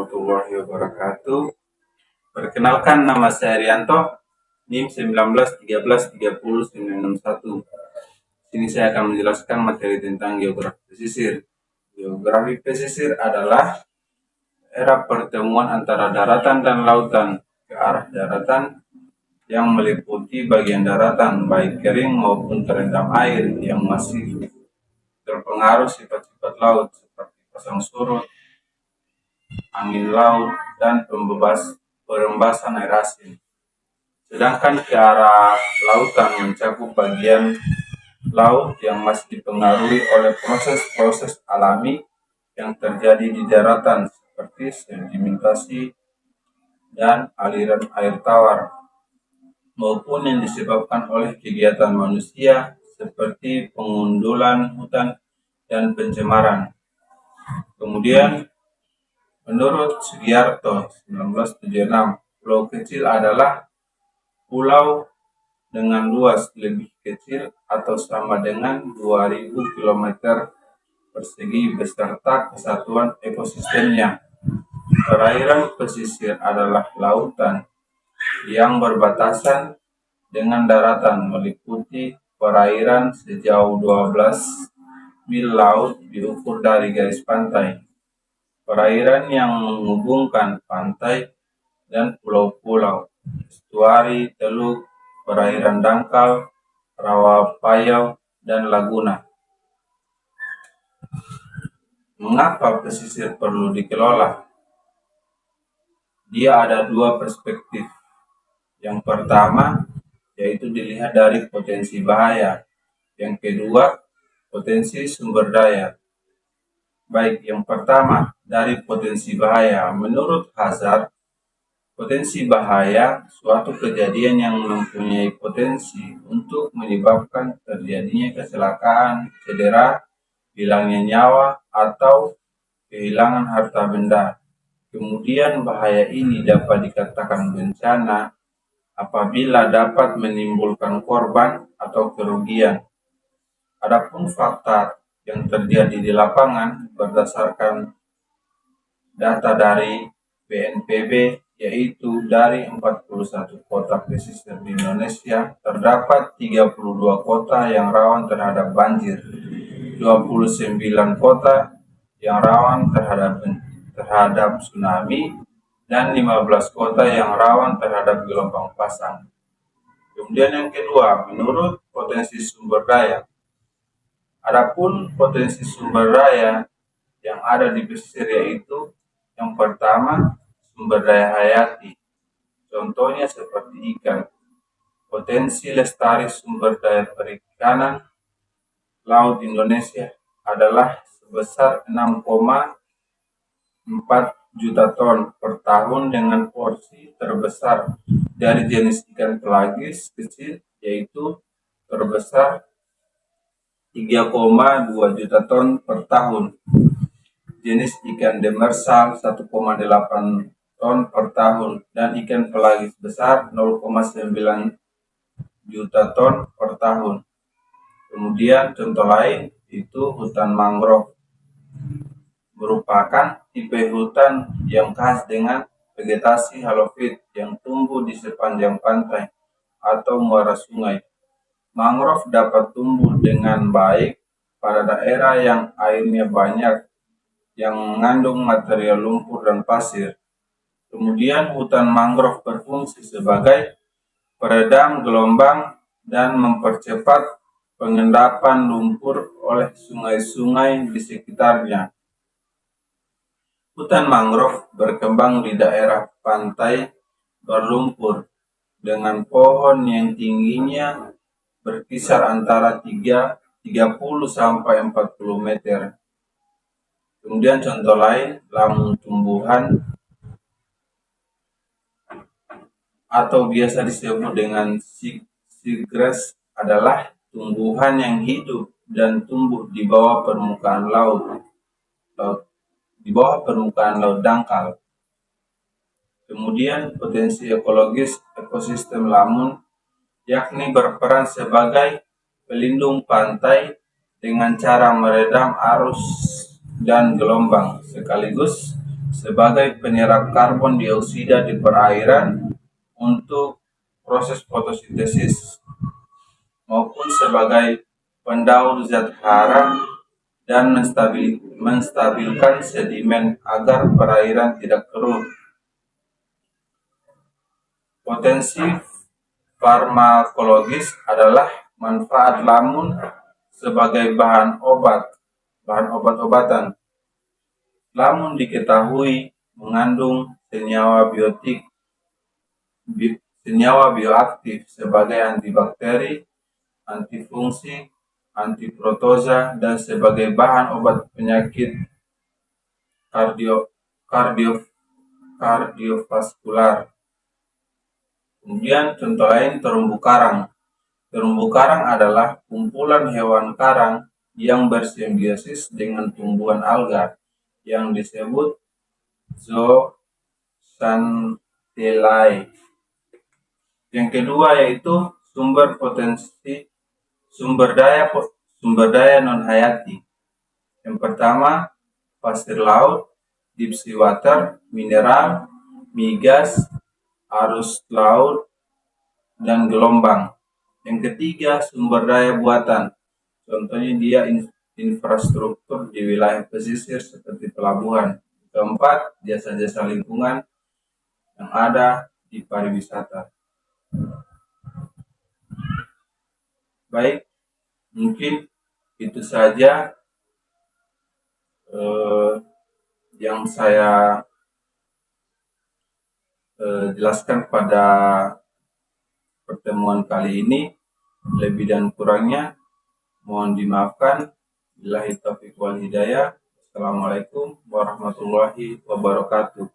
warahmatullahi wabarakatuh. Perkenalkan, nama saya Rianto, NIM 19133091. Sini saya akan menjelaskan materi tentang geografi pesisir. Geografi pesisir adalah era pertemuan antara daratan dan lautan ke arah daratan yang meliputi bagian daratan baik kering maupun terendam air yang masih terpengaruh sifat-sifat laut seperti pasang surut, angin laut, dan perembasan air asin. Sedangkan ke arah lautan mencakup bagian laut yang masih dipengaruhi oleh proses-proses alami yang terjadi di daratan seperti sedimentasi dan aliran air tawar, maupun yang disebabkan oleh kegiatan manusia seperti pengundulan hutan dan pencemaran. Kemudian, menurut Sugiarto 1976, pulau kecil adalah pulau dengan luas lebih kecil atau sama dengan 2000 km persegi beserta kesatuan ekosistemnya. Perairan pesisir adalah lautan yang berbatasan dengan daratan meliputi perairan sejauh 12 mil laut diukur dari garis pantai. Perairan yang menghubungkan pantai dan pulau-pulau, estuari, teluk, perairan dangkal, rawa payau, dan laguna. Mengapa pesisir perlu dikelola? Dia ada dua perspektif. Yang pertama, yaitu dilihat dari potensi bahaya. Yang kedua, potensi sumber daya. Baik, yang pertama, dari potensi bahaya. Menurut Hazard, potensi bahaya suatu kejadian yang mempunyai potensi untuk menyebabkan terjadinya kecelakaan, cedera, hilangnya nyawa, atau kehilangan harta benda. Kemudian bahaya ini dapat dikatakan bencana apabila dapat menimbulkan korban atau kerugian. Adapun fakta yang terjadi di lapangan berdasarkan data dari BNPB, yaitu dari 41 kota pesisir di Indonesia, terdapat 32 kota yang rawan terhadap banjir, 29 kota yang rawan terhadap tsunami, dan 15 kota yang rawan terhadap gelombang pasang. Kemudian yang kedua, menurut potensi sumber daya. Adapun potensi sumber daya yang ada di pesisir yaitu yang pertama, sumber daya hayati. Contohnya seperti ikan. Potensi lestari sumber daya perikanan laut Indonesia adalah sebesar 6,4 juta ton per tahun dengan porsi terbesar dari jenis ikan pelagis kecil yaitu terbesar 3,2 juta ton per tahun. Jenis ikan demersal 1,8 ton per tahun dan ikan pelagis besar 0,9 juta ton per tahun. Kemudian contoh lain itu hutan mangrove, merupakan tipe hutan yang khas dengan vegetasi halofit yang tumbuh di sepanjang pantai atau muara sungai. Mangrove dapat tumbuh dengan baik pada daerah yang airnya banyak, yang mengandung material lumpur dan pasir. Kemudian hutan mangrove berfungsi sebagai peredam gelombang dan mempercepat pengendapan lumpur oleh sungai-sungai di sekitarnya. Hutan mangrove berkembang di daerah pantai berlumpur dengan pohon yang tingginya berkisar antara 30 sampai 40 meter. Kemudian contoh lain, lamun tumbuhan atau biasa disebut dengan seagrass adalah tumbuhan yang hidup dan tumbuh di bawah permukaan laut dangkal. Kemudian potensi ekologis ekosistem lamun yakni berperan sebagai pelindung pantai dengan cara meredam arus dan gelombang sekaligus sebagai penyerap karbon dioksida di perairan untuk proses fotosintesis, maupun sebagai pendaur zat hara dan menstabilkan sedimen agar perairan tidak keruh. Potensi farmakologis adalah manfaat lamun sebagai bahan obat-obatan. Lamun diketahui mengandung senyawa bioaktif sebagai antibakteri, antifungsi, antiprotoza, dan sebagai bahan obat penyakit kardiovaskular. Kemudian contoh lain terumbu karang. Terumbu karang adalah kumpulan hewan karang yang bersimbiosis dengan tumbuhan alga yang disebut zooxanthellae. Yang kedua yaitu sumber daya non hayati. Yang pertama, pasir laut, deep sea water, mineral, migas, arus laut, dan gelombang. Yang ketiga, sumber daya buatan. Contohnya dia infrastruktur di wilayah pesisir seperti pelabuhan. Keempat, jasa-jasa lingkungan yang ada di pariwisata. Baik, mungkin itu saja yang saya jelaskan pada pertemuan kali ini. Lebih dan kurangnya mohon dimaafkan. Billahi taufiq wal hidayah. Assalamualaikum warahmatullahi wabarakatuh.